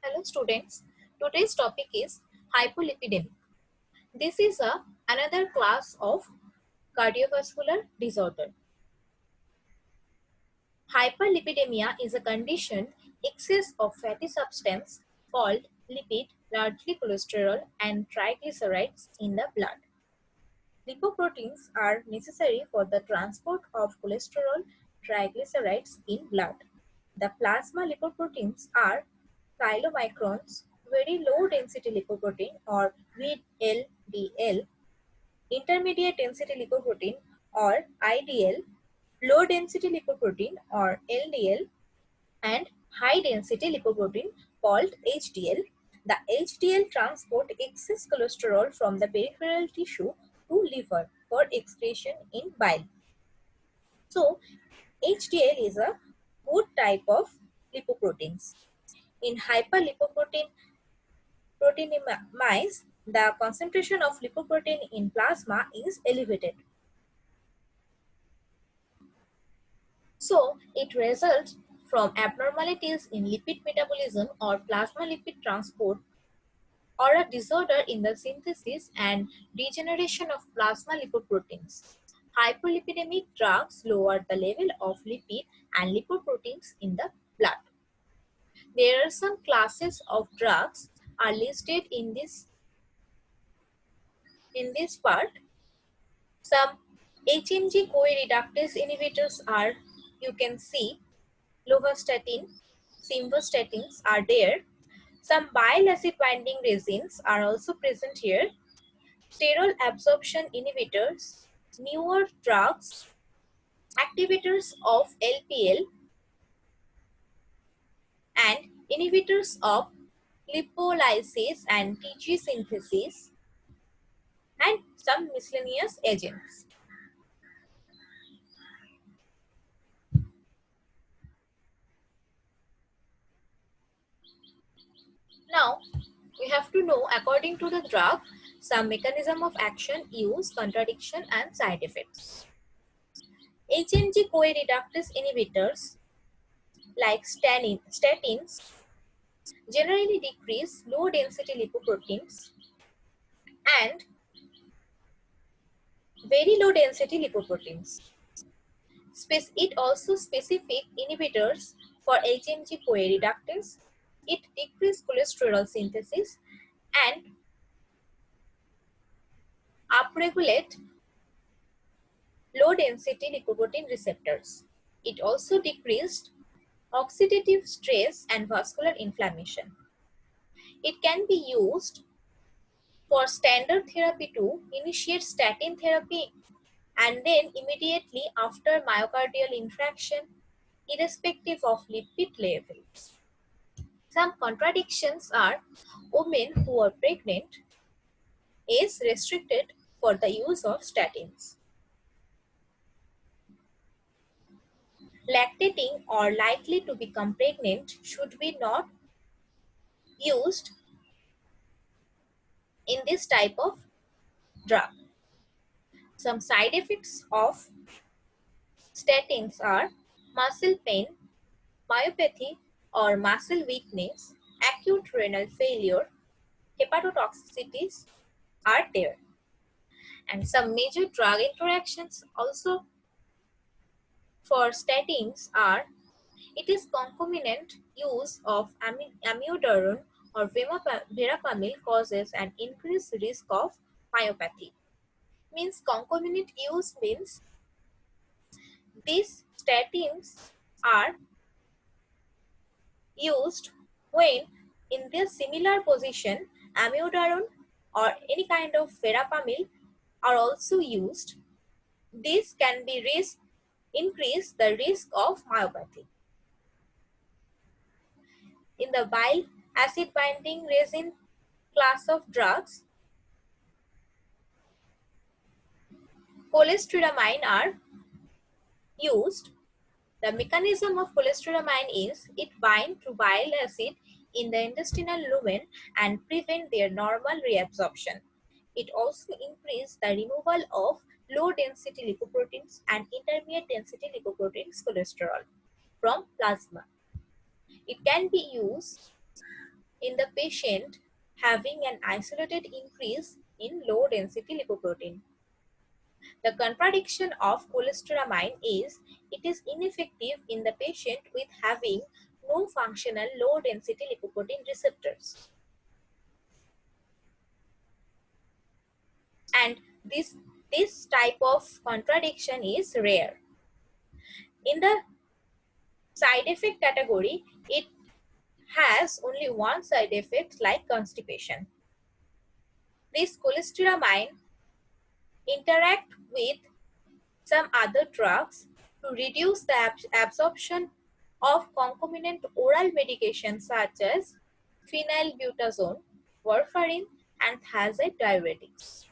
Hello students, today's topic is hypolipidemia. This is another class of cardiovascular disorder. Hyperlipidemia is a condition excess of fatty substance called lipid, largely cholesterol and triglycerides in the blood. Lipoproteins are necessary for the transport of cholesterol triglycerides in blood. The plasma lipoproteins are chylomicrons, very low density lipoprotein or VLDL, intermediate density lipoprotein or IDL, low density lipoprotein or LDL, and high density lipoprotein called HDL. The HDL transport excess cholesterol from the peripheral tissue to liver for excretion in bile. So, HDL is a good type of lipoproteins. In hyperlipoproteinemias, the concentration of lipoprotein in plasma is elevated. So, it results from abnormalities in lipid metabolism or plasma lipid transport or a disorder in the synthesis and degeneration of plasma lipoproteins. Hyperlipidemic drugs lower the level of lipid and lipoproteins in the blood. There are some classes of drugs are listed in this part. Some HMG-CoA reductase inhibitors are, you can see, lovastatin, simvastatins are there. Some bile acid binding resins are also present here. Sterol absorption inhibitors, newer drugs, activators of LPL, and inhibitors of lipolysis and TG synthesis, and some miscellaneous agents. Now, we have to know, according to the drug, some mechanism of action, use, contradiction, and side effects. HMG-CoA reductase inhibitors like statins generally decrease low density lipoproteins and very low density lipoproteins. It also specific inhibitors for HMG-CoA reductase. It decreases cholesterol synthesis and upregulate low density lipoprotein receptors. It also decreased oxidative stress and vascular inflammation. It can be used for standard therapy to initiate statin therapy and then immediately after myocardial infarction, irrespective of lipid levels. Some contradictions are women who are pregnant is restricted for the use of statins. Lactating or likely to become pregnant should be not used in this type of drug. Some side effects of statins are muscle pain, myopathy or muscle weakness, acute renal failure, hepatotoxicities are there. And some major drug interactions also for statins are, it is concomitant use of amiodarone or verapamil causes an increased risk of myopathy. Means concomitant use means these statins are used when in their similar position amiodarone or any kind of verapamil are also used. This can be increase the risk of myopathy. In the bile acid binding resin class of drugs, cholestyramine are used. The mechanism of cholestyramine is it binds to bile acid in the intestinal lumen and prevent their normal reabsorption. It also increases the removal of low density lipoproteins and intermediate density lipoproteins cholesterol from plasma. It can be used in the patient having an isolated increase in low density lipoprotein. The contradiction of cholestyramine is it is ineffective in the patient with having no functional low density lipoprotein receptors. And this type of contradiction is rare. In the side effect category, it has only one side effect like constipation. This cholestyramine interact with some other drugs to reduce the absorption of concomitant oral medications such as phenylbutazone, warfarin, and thiazide diuretics.